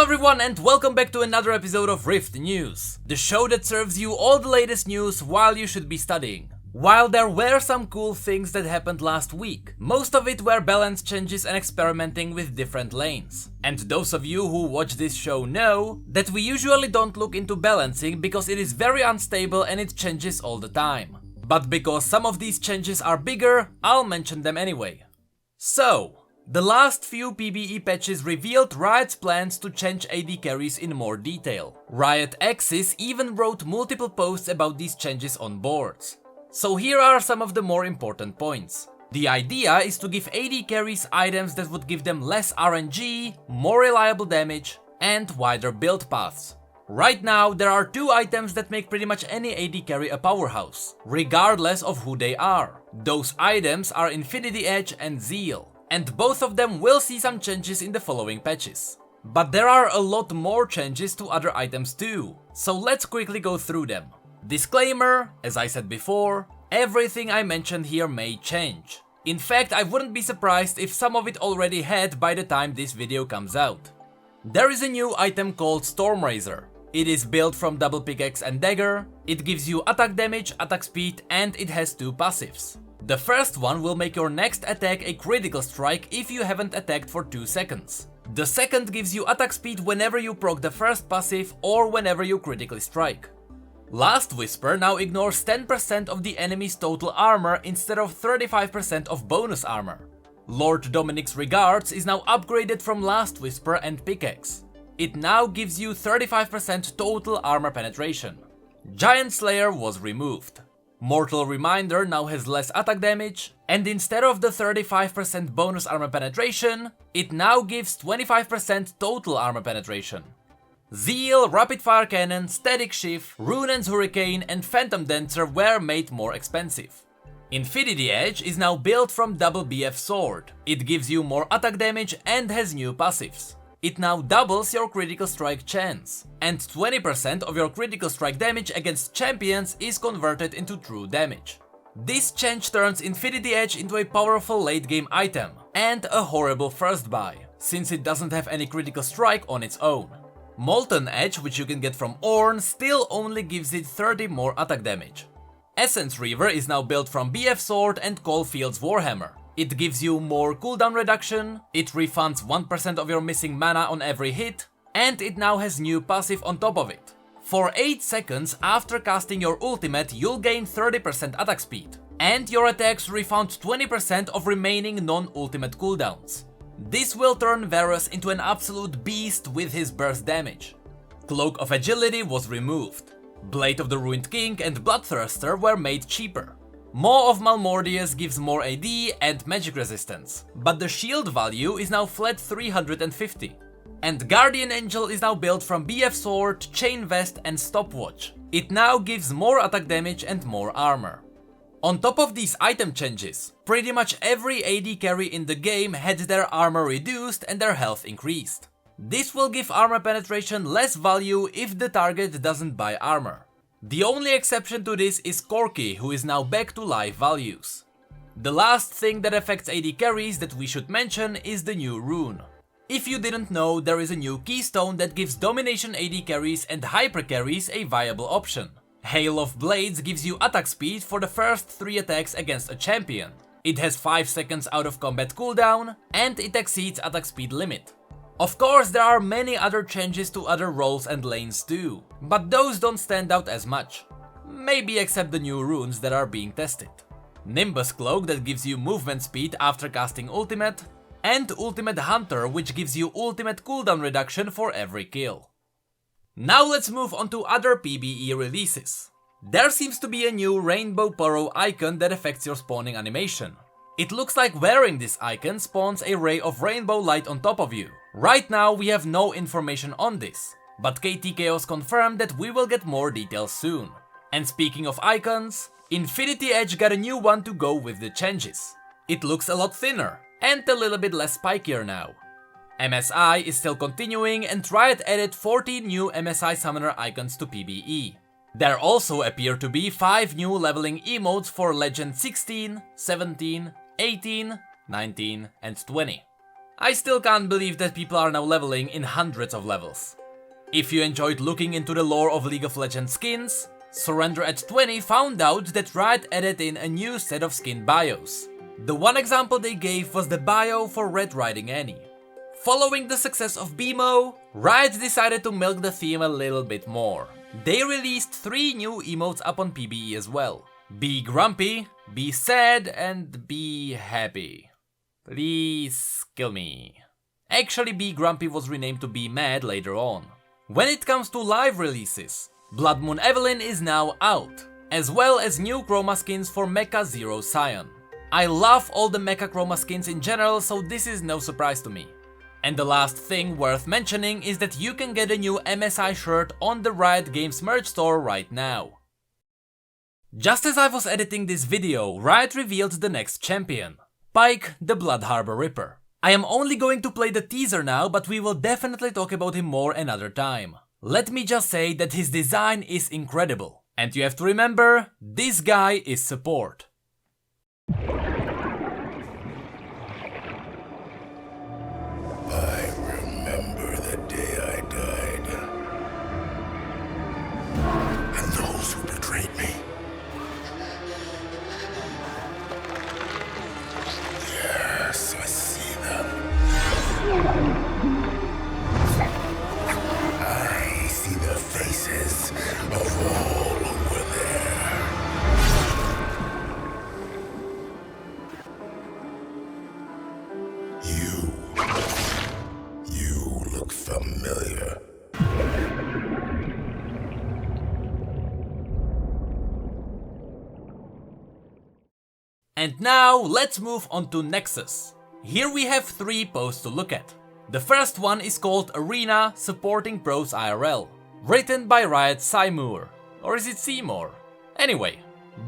everyone and welcome back to another episode of Rift News, the show that serves you all the latest news while you should be studying. While there were some cool things that happened last week, most of it were balance changes and experimenting with different lanes. And those of you who watch this show know that we usually don't look into balancing because it is very unstable and it changes all the time. But because some of these changes are bigger, I'll mention them anyway. So, the last few PBE patches revealed Riot's plans to change AD carries in more detail. Riot Axis even wrote multiple posts about these changes on boards. So here are some of the more important points. The idea is to give AD carries items that would give them less RNG, more reliable damage, and wider build paths. Right now, there are two items that make pretty much any AD carry a powerhouse, regardless of who they are. Those items are Infinity Edge and Zeal, and both of them will see some changes in the following patches. But there are a lot more changes to other items too, so let's quickly go through them. Disclaimer, as I said before, everything I mentioned here may change. In fact, I wouldn't be surprised if some of it already had by the time this video comes out. There is a new item called Stormrazor. It is built from double pickaxe and dagger, it gives you attack damage, attack speed, and it has two passives. The first one will make your next attack a critical strike if you haven't attacked for 2 seconds. The second gives you attack speed whenever you proc the first passive or whenever you critically strike. Last Whisper now ignores 10% of the enemy's total armor instead of 35% of bonus armor. Lord Dominic's Regards is now upgraded from Last Whisper and Pickaxe. It now gives you 35% total armor penetration. Giant Slayer was removed. Mortal Reminder now has less attack damage, and instead of the 35% bonus armor penetration, it now gives 25% total armor penetration. Zeal, Rapid Fire Cannon, Static Shift, Rune's Hurricane, and Phantom Dancer were made more expensive. Infinity Edge is now built from double BF Sword. It gives you more attack damage and has new passives. It now doubles your critical strike chance, and 20% of your critical strike damage against champions is converted into true damage. This change turns Infinity Edge into a powerful late game item, and a horrible first buy, since it doesn't have any critical strike on its own. Molten Edge, which you can get from Ornn, still only gives it 30 more attack damage. Essence Reaver is now built from BF Sword and Caulfield's Warhammer. It gives you more cooldown reduction, it refunds 1% of your missing mana on every hit, and it now has new passive on top of it. For 8 seconds after casting your ultimate, you'll gain 30% attack speed, and your attacks refund 20% of remaining non-ultimate cooldowns. This will turn Varus into an absolute beast with his burst damage. Cloak of Agility was removed. Blade of the Ruined King and Bloodthirster were made cheaper. Maw of Malmortius gives more AD and magic resistance, but the shield value is now flat 350. And Guardian Angel is now built from BF Sword, Chain Vest and Stopwatch. It now gives more attack damage and more armor. On top of these item changes, pretty much every AD carry in the game had their armor reduced and their health increased. This will give armor penetration less value if the target doesn't buy armor. The only exception to this is Corki, who is now back to life values. The last thing that affects AD carries that we should mention is the new rune. If you didn't know, there is a new keystone that gives domination AD carries and hyper carries a viable option. Hail of Blades gives you attack speed for the first 3 attacks against a champion. It has 5 seconds out of combat cooldown, and it exceeds attack speed limit. Of course, there are many other changes to other roles and lanes too, but those don't stand out as much. Maybe except the new runes that are being tested. Nimbus Cloak that gives you movement speed after casting ultimate, and Ultimate Hunter which gives you ultimate cooldown reduction for every kill. Now let's move on to other PBE releases. There seems to be a new Rainbow Poro icon that affects your spawning animation. It looks like wearing this icon spawns a ray of rainbow light on top of you. Right now we have no information on this, but KT Chaos confirmed that we will get more details soon. And speaking of icons, Infinity Edge got a new one to go with the changes. It looks a lot thinner, and a little bit less spikier now. MSI is still continuing and Riot added 14 new MSI Summoner icons to PBE. There also appear to be 5 new leveling emotes for Legend 16, 17, 18, 19 and 20. I still can't believe that people are now leveling in hundreds of levels. If you enjoyed looking into the lore of League of Legends skins, Surrender at 20 found out that Riot added in a new set of skin bios. The one example they gave was the bio for Red Riding Annie. Following the success of BMO, Riot decided to milk the theme a little bit more. They released 3 new emotes upon PBE as well. Be grumpy, be sad, and be happy. Please kill me. Actually, Be Grumpy was renamed to Be Mad later on. When it comes to live releases, Blood Moon Evelynn is now out, as well as new chroma skins for Mecha Zero Scion. I love all the Mecha chroma skins in general, so this is no surprise to me. And the last thing worth mentioning is that you can get a new MSI shirt on the Riot Games merch store right now. Just as I was editing this video, Riot revealed the next champion, Pyke the Blood Harbor Ripper. I am only going to play the teaser now, but we will definitely talk about him more another time. Let me just say that his design is incredible. And you have to remember, this guy is support. I remember the day I died. And those who betrayed me. Yes, I see them. I see the faces of all who were there. You look familiar. And now let's move on to Nexus. Here we have 3 posts to look at. The first one is called Arena Supporting Pros IRL, written by Riot Seymour. Or is it Seymour? Anyway,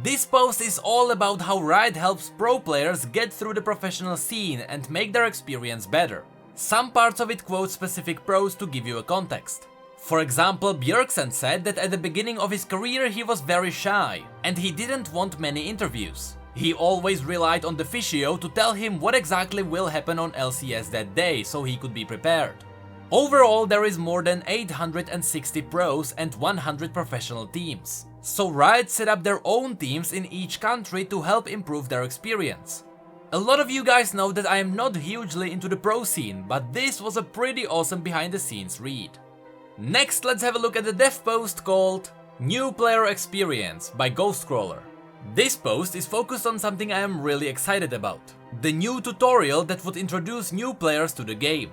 this post is all about how Riot helps pro players get through the professional scene and make their experience better. Some parts of it quote specific pros to give you a context. For example, Bjergsen said that at the beginning of his career he was very shy, and he didn't want many interviews. He always relied on the physio to tell him what exactly will happen on LCS that day, so he could be prepared. Overall, there is more than 860 pros and 100 professional teams. So Riot set up their own teams in each country to help improve their experience. A lot of you guys know that I am not hugely into the pro scene, but this was a pretty awesome behind the scenes read. Next, let's have a look at the dev post called New Player Experience by Ghostcrawler. This post is focused on something I am really excited about, the new tutorial that would introduce new players to the game.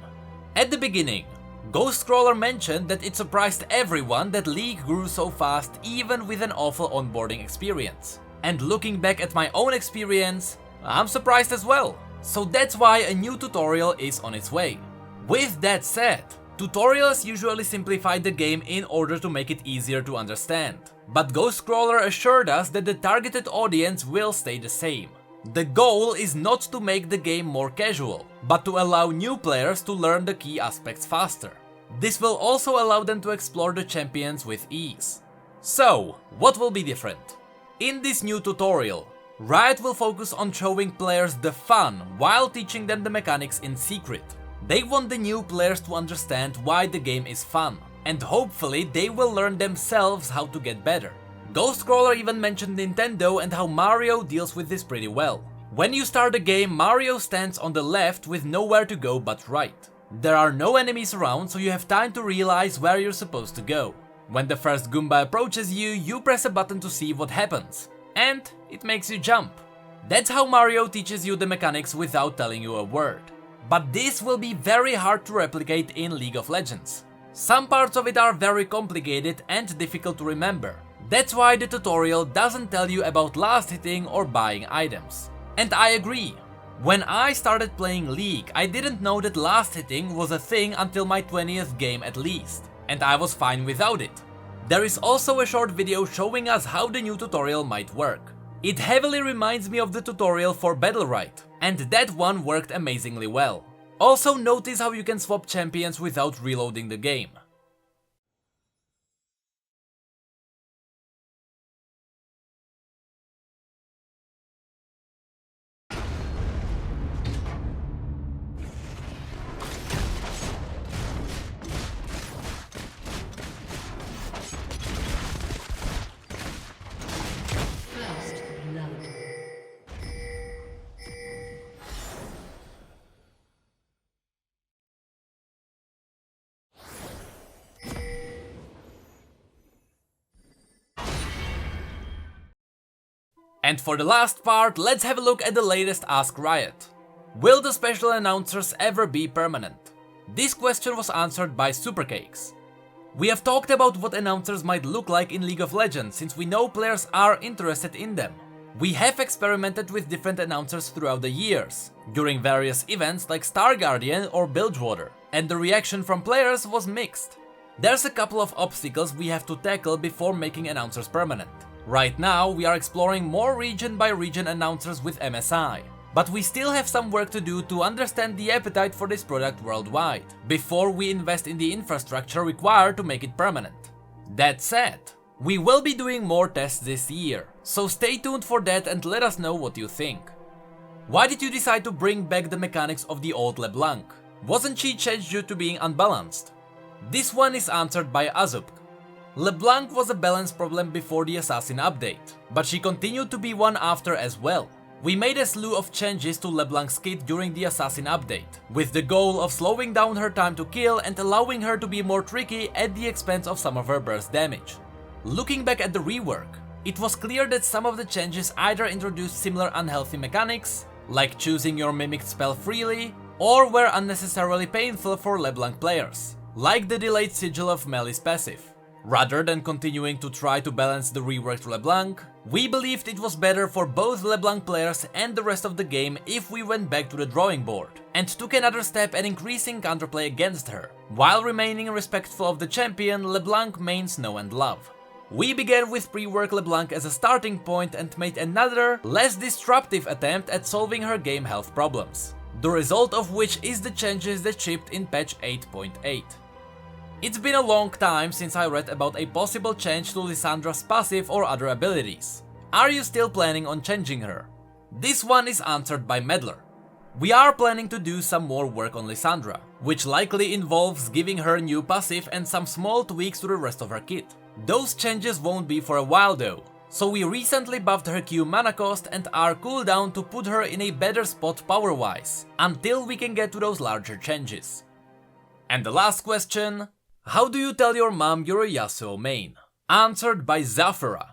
At the beginning, Ghostcrawler mentioned that it surprised everyone that League grew so fast even with an awful onboarding experience. And looking back at my own experience, I'm surprised as well. So that's why a new tutorial is on its way. With that said, tutorials usually simplify the game in order to make it easier to understand. But Ghostcrawler assured us that the targeted audience will stay the same. The goal is not to make the game more casual, but to allow new players to learn the key aspects faster. This will also allow them to explore the champions with ease. So, what will be different? In this new tutorial, Riot will focus on showing players the fun while teaching them the mechanics in secret. They want the new players to understand why the game is fun, and hopefully they will learn themselves how to get better. Ghostcrawler even mentioned Nintendo and how Mario deals with this pretty well. When you start a game, Mario stands on the left with nowhere to go but right. There are no enemies around, so you have time to realize where you're supposed to go. When the first Goomba approaches you, you press a button to see what happens, and it makes you jump. That's how Mario teaches you the mechanics without telling you a word. But this will be very hard to replicate in League of Legends. Some parts of it are very complicated and difficult to remember. That's why the tutorial doesn't tell you about last hitting or buying items. And I agree. When I started playing League, I didn't know that last hitting was a thing until my 20th game at least, and I was fine without it. There is also a short video showing us how the new tutorial might work. It heavily reminds me of the tutorial for Battle Right, and that one worked amazingly well. Also notice how you can swap champions without reloading the game. And for the last part, let's have a look at the latest Ask Riot. Will the special announcers ever be permanent? This question was answered by Supercakes. We have talked about what announcers might look like in League of Legends since we know players are interested in them. We have experimented with different announcers throughout the years, during various events like Star Guardian or Bilgewater, and the reaction from players was mixed. There's a couple of obstacles we have to tackle before making announcers permanent. Right now, we are exploring more region by region announcers with MSI, but we still have some work to do to understand the appetite for this product worldwide, before we invest in the infrastructure required to make it permanent. That said, we will be doing more tests this year, so stay tuned for that and let us know what you think. Why did you decide to bring back the mechanics of the old LeBlanc? Wasn't she changed due to being unbalanced? This one is answered by Azubk. LeBlanc was a balance problem before the Assassin update, but she continued to be one after as well. We made a slew of changes to LeBlanc's kit during the Assassin update, with the goal of slowing down her time to kill and allowing her to be more tricky at the expense of some of her burst damage. Looking back at the rework, it was clear that some of the changes either introduced similar unhealthy mechanics, like choosing your mimicked spell freely, or were unnecessarily painful for LeBlanc players, like the delayed sigil of Melis passive. Rather than continuing to try to balance the reworked LeBlanc, we believed it was better for both LeBlanc players and the rest of the game if we went back to the drawing board and took another step at increasing counterplay against her, while remaining respectful of the champion LeBlanc mains know and love. We began with pre-work LeBlanc as a starting point and made another, less disruptive attempt at solving her game health problems, the result of which is the changes that shipped in patch 8.8. It's been a long time since I read about a possible change to Lissandra's passive or other abilities. Are you still planning on changing her? This one is answered by Meddler. We are planning to do some more work on Lissandra, which likely involves giving her new passive and some small tweaks to the rest of her kit. Those changes won't be for a while though, so we recently buffed her Q mana cost and our cooldown to put her in a better spot power-wise, until we can get to those larger changes. And the last question: how do you tell your mom you're a Yasuo main? Answered by Zafira.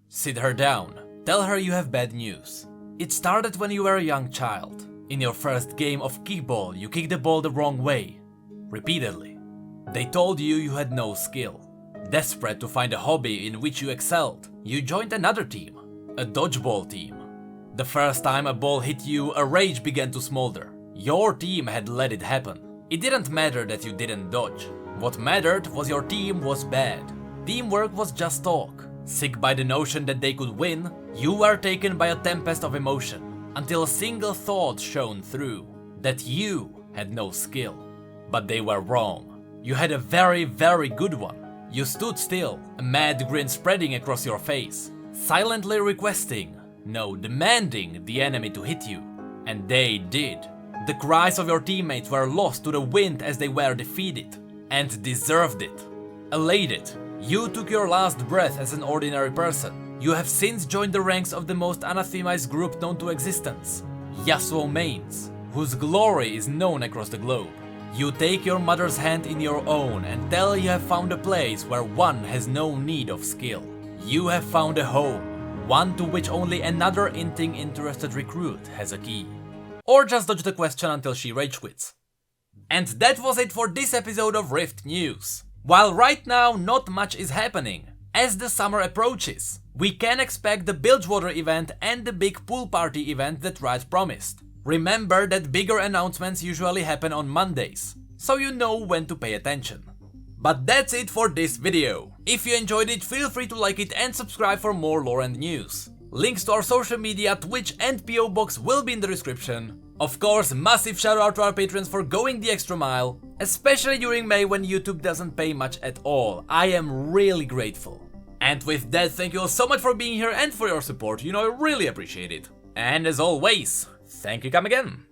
Sit her down, tell her you have bad news. It started when you were a young child. In your first game of kickball, you kicked the ball the wrong way, repeatedly. They told you you had no skill. Desperate to find a hobby in which you excelled, you joined another team, a dodgeball team. The first time a ball hit you, a rage began to smolder. Your team had let it happen. It didn't matter that you didn't dodge. What mattered was your team was bad. Teamwork was just talk. Sick by the notion that they could win, you were taken by a tempest of emotion, until a single thought shone through, that you had no skill. But they were wrong. You had a very, very good one. You stood still, a mad grin spreading across your face, silently requesting, no, demanding the enemy to hit you. And they did. The cries of your teammates were lost to the wind as they were defeated. And deserved it. Elated, you took your last breath as an ordinary person. You have since joined the ranks of the most anathemized group known to existence, Yasuo mains, whose glory is known across the globe. You take your mother's hand in your own and tell you have found a place where one has no need of skill. You have found a home, one to which only another inting interested recruit has a key. Or just dodge the question until she rage quits. And that was it for this episode of Rift News. While right now not much is happening, as the summer approaches, we can expect the Bilgewater event and the big pool party event that Riot promised. Remember that bigger announcements usually happen on Mondays, so you know when to pay attention. But that's it for this video. If you enjoyed it, feel free to like it and subscribe for more lore and news. Links to our social media, Twitch and P.O.Box will be in the description. Of course, massive shout out to our patrons for going the extra mile, especially during May when YouTube doesn't pay much at all. I am really grateful. And with that, thank you all so much for being here and for your support, I really appreciate it. And as always, thank you, come again.